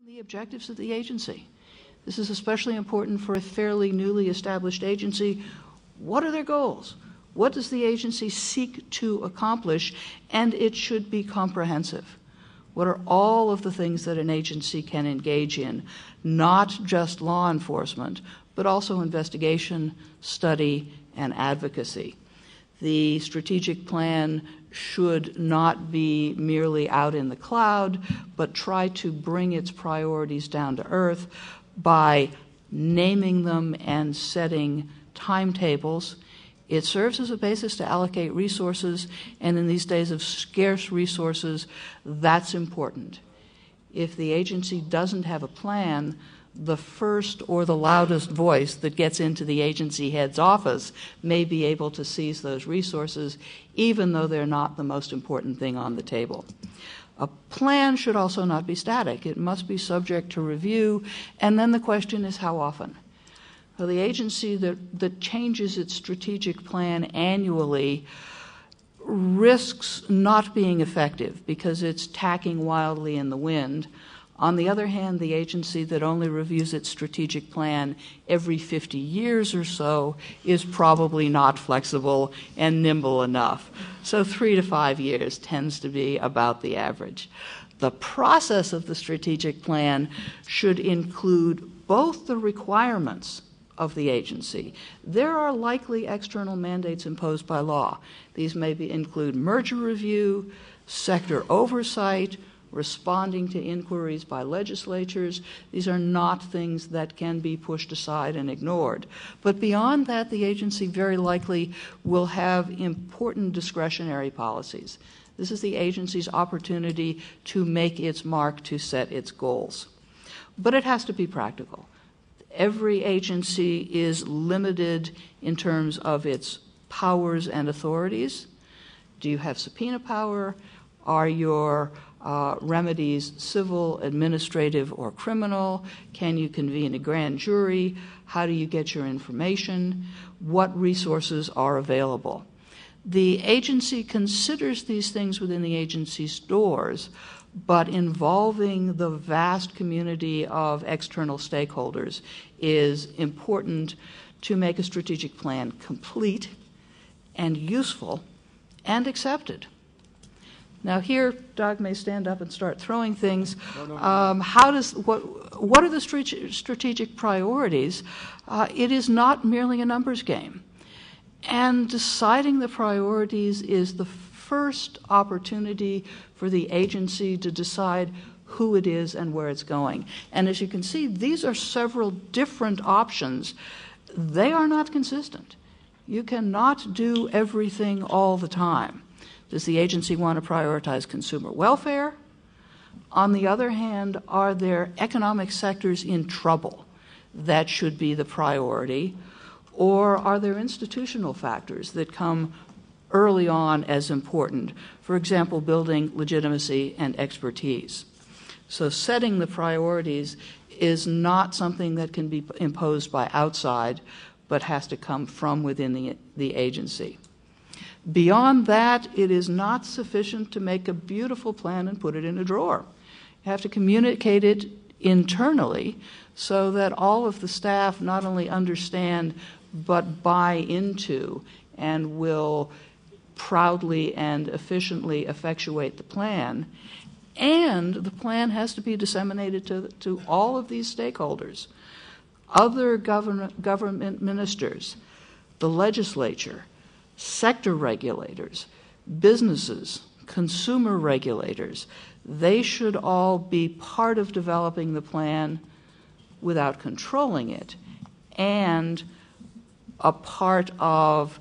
The objectives of the agency. This is especially important for a fairly newly established agency. What are their goals? What does the agency seek to accomplish? And it should be comprehensive. What are all of the things that an agency can engage in? Not just law enforcement, but also investigation, study, and advocacy. The strategic plan should not be merely out in the cloud, but try to bring its priorities down to earth by naming them and setting timetables. It serves as a basis to allocate resources, and in these days of scarce resources, that's important. If the agency doesn't have a plan, the first or the loudest voice that gets into the agency head's office may be able to seize those resources, even though they're not the most important thing on the table. A plan should also not be static. It must be subject to review, and then the question is how often. So the agency that changes its strategic plan annually risks not being effective because it's tacking wildly in the wind. On the other hand, the agency that only reviews its strategic plan every 50 years or so is probably not flexible and nimble enough. So 3 to 5 years tends to be about the average. The process of the strategic plan should include both the requirements of the agency. There are likely external mandates imposed by law. These may include merger review, sector oversight, responding to inquiries by legislatures. These are not things that can be pushed aside and ignored. But beyond that, the agency very likely will have important discretionary policies. This is the agency's opportunity to make its mark, to set its goals. But it has to be practical. Every agency is limited in terms of its powers and authorities. Do you have subpoena power? Are your remedies civil, administrative, or criminal? Can you convene a grand jury? How do you get your information? What resources are available? The agency considers these things within the agency's doors, but involving the vast community of external stakeholders is important to make a strategic plan complete and useful and accepted. Now here, Doug may stand up and start throwing things. What are the strategic priorities? It is not merely a numbers game. And deciding the priorities is the first opportunity for the agency to decide who it is and where it's going. And as you can see, these are several different options. They are not consistent. You cannot do everything all the time. Does the agency want to prioritize consumer welfare? On the other hand, are there economic sectors in trouble that should be the priority? Or are there institutional factors that come early on as important? For example, building legitimacy and expertise. So setting the priorities is not something that can be imposed by outside, but has to come from within the agency. Beyond that, it is not sufficient to make a beautiful plan and put it in a drawer. You have to communicate it internally so that all of the staff not only understand but buy into and will proudly and efficiently effectuate the plan. And the plan has to be disseminated to all of these stakeholders, other government ministers, the legislature, sector regulators, businesses, consumer regulators. They should all be part of developing the plan without controlling it, and a part of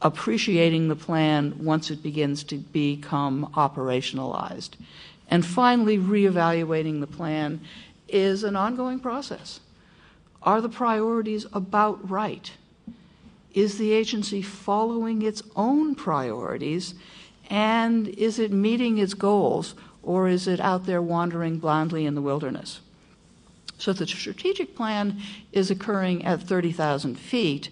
appreciating the plan once it begins to become operationalized. And finally, reevaluating the plan is an ongoing process. Are the priorities about right? Is the agency following its own priorities, and is it meeting its goals, or is it out there wandering blindly in the wilderness? So the strategic plan is occurring at 30,000 feet.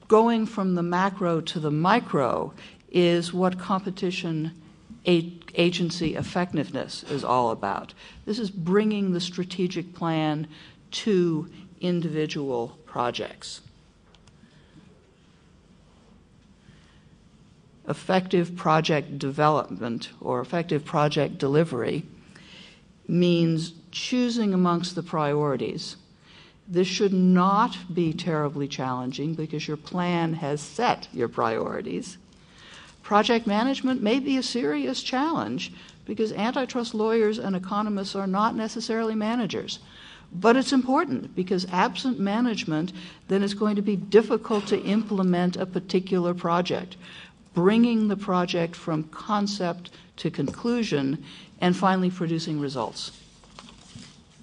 Going from the macro to the micro is what competition agency effectiveness is all about. This is bringing the strategic plan to individual projects. Effective project development or effective project delivery means choosing amongst the priorities. This should not be terribly challenging because your plan has set your priorities. Project management may be a serious challenge because antitrust lawyers and economists are not necessarily managers. But it's important because absent management, then it's going to be difficult to implement a particular project, bringing the project from concept to conclusion, and finally producing results.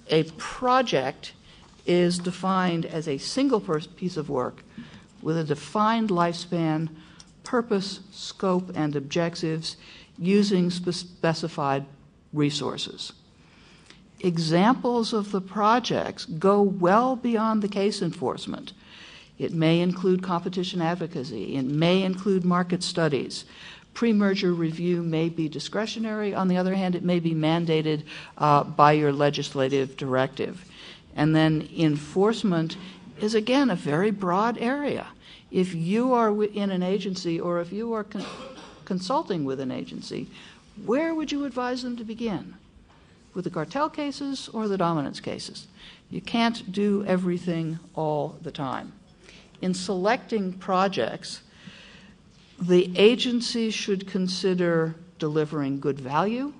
A project is defined as a single piece of work with a defined lifespan, purpose, scope, and objectives using specified resources. Examples of the projects go well beyond the case enforcement. It may include competition advocacy. It may include market studies. Pre-merger review may be discretionary. On the other hand, it may be mandated by your legislative directive. And then enforcement is, again, a very broad area. If you are in an agency or if you are consulting with an agency, where would you advise them to begin? With the cartel cases or the dominance cases? You can't do everything all the time. In selecting projects, the agency should consider delivering good value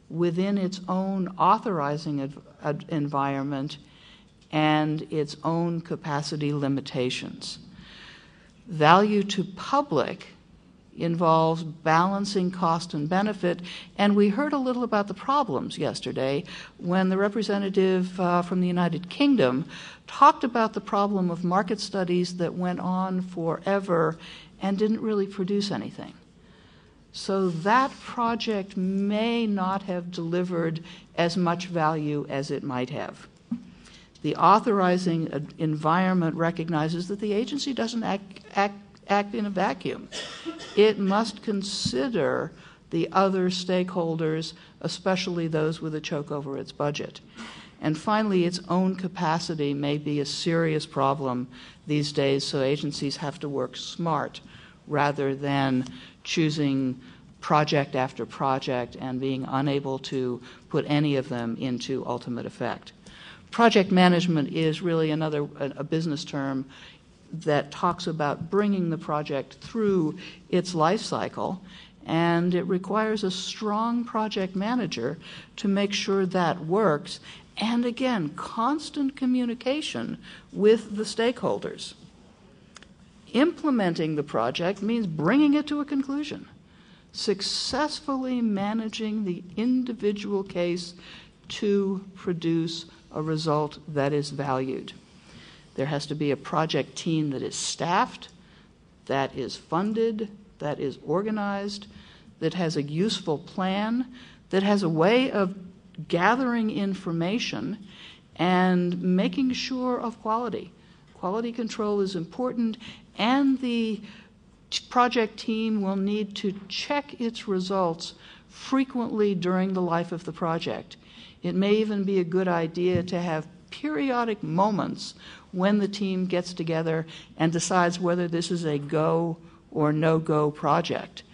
within its own authorizing environment and its own capacity limitations. Value to public involves balancing cost and benefit, and we heard a little about the problems yesterday when the representative from the United Kingdom talked about the problem of market studies that went on forever and didn't really produce anything. So that project may not have delivered as much value as it might have. The authorizing environment recognizes that the agency doesn't act in a vacuum. It must consider the other stakeholders, especially those with a choke over its budget. And finally, its own capacity may be a serious problem these days, so agencies have to work smart rather than choosing project after project and being unable to put any of them into ultimate effect. Project management is really a business term that talks about bringing the project through its life cycle, and it requires a strong project manager to make sure that works, and again, constant communication with the stakeholders. Implementing the project means bringing it to a conclusion, successfully managing the individual case to produce a result that is valued. There has to be a project team that is staffed, that is funded, that is organized, that has a useful plan, that has a way of gathering information and making sure of quality. Quality control is important, and the project team will need to check its results frequently during the life of the project. It may even be a good idea to have periodic moments when the team gets together and decides whether this is a go or no-go project.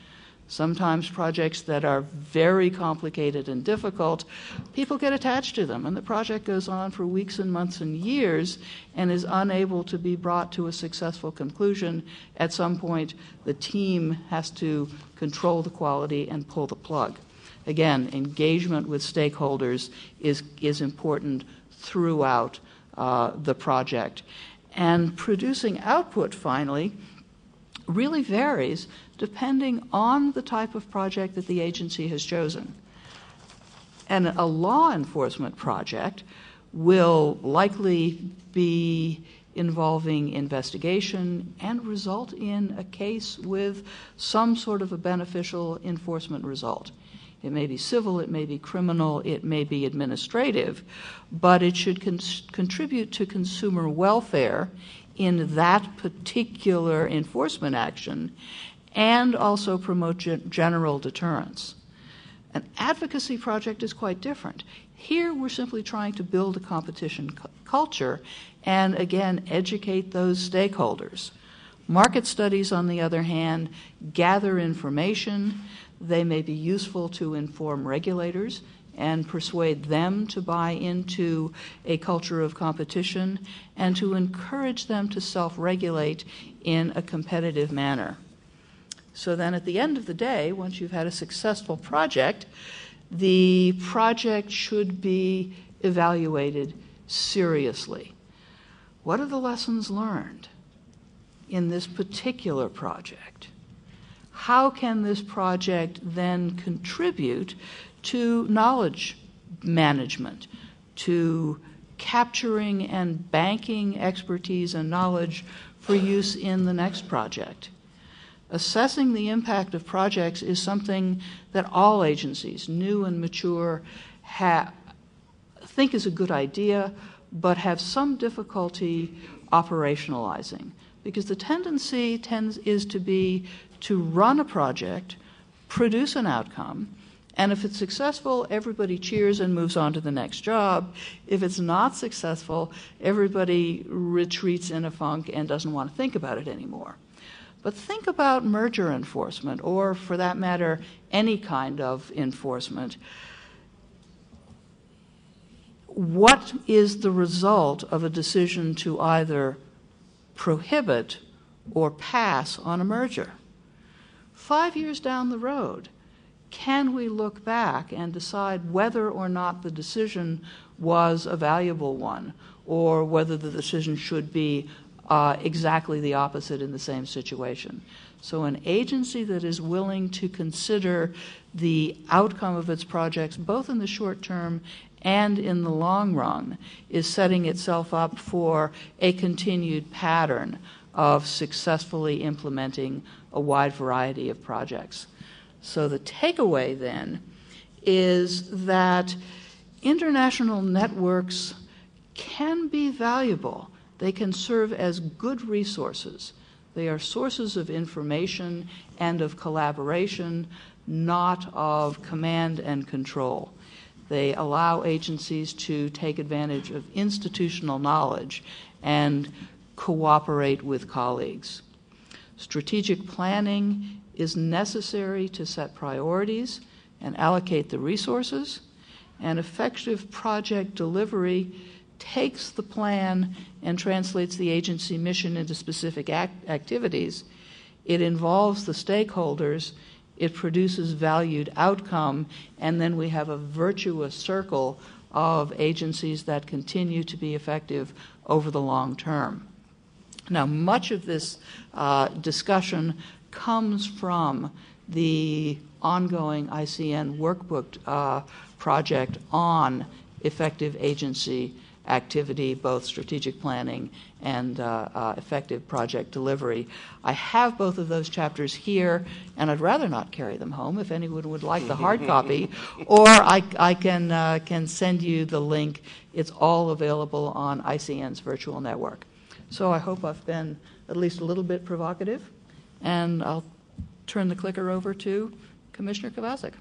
Sometimes projects that are very complicated and difficult, people get attached to them, and the project goes on for weeks and months and years and is unable to be brought to a successful conclusion. At some point, the team has to control the quality and pull the plug. Again, engagement with stakeholders is important throughout the project. And producing output, finally, really varies depending on the type of project that the agency has chosen. And a law enforcement project will likely be involving investigation and result in a case with some sort of a beneficial enforcement result. It may be civil, it may be criminal, it may be administrative, but it should contribute to consumer welfare in that particular enforcement action and also promote general deterrence. An advocacy project is quite different. Here we're simply trying to build a competition culture and, again, educate those stakeholders. Market studies, on the other hand, gather information. They may be useful to inform regulators and persuade them to buy into a culture of competition and to encourage them to self-regulate in a competitive manner. So then at the end of the day, once you've had a successful project, the project should be evaluated seriously. What are the lessons learned in this particular project? How can this project then contribute to knowledge management, to capturing and banking expertise and knowledge for use in the next project? Assessing the impact of projects is something that all agencies, new and mature, think is a good idea, but have some difficulty operationalizing. Because the tendency is to be to run a project, produce an outcome, and if it's successful, everybody cheers and moves on to the next job. If it's not successful, everybody retreats in a funk and doesn't want to think about it anymore. But think about merger enforcement, or for that matter, any kind of enforcement. What is the result of a decision to either prohibit or pass on a merger? 5 years down the road, can we look back and decide whether or not the decision was a valuable one, or whether the decision should be exactly the opposite in the same situation? So an agency that is willing to consider the outcome of its projects, both in the short term and in the long run, is setting itself up for a continued pattern of successfully implementing a wide variety of projects. So the takeaway then is that international networks can be valuable. They can serve as good resources. They are sources of information and of collaboration, not of command and control. They allow agencies to take advantage of institutional knowledge and cooperate with colleagues. Strategic planning is necessary to set priorities and allocate the resources, and effective project delivery takes the plan and translates the agency mission into specific activities. It involves the stakeholders, it produces valued outcome, and then we have a virtuous circle of agencies that continue to be effective over the long term. Now, much of this discussion comes from the ongoing ICN workbook project on effective agency activity, both strategic planning and effective project delivery. I have both of those chapters here, and I'd rather not carry them home if anyone would like the hard copy, or I can send you the link. It's all available on ICN's virtual network. So I hope I've been at least a little bit provocative, and I'll turn the clicker over to Commissioner Kovacic.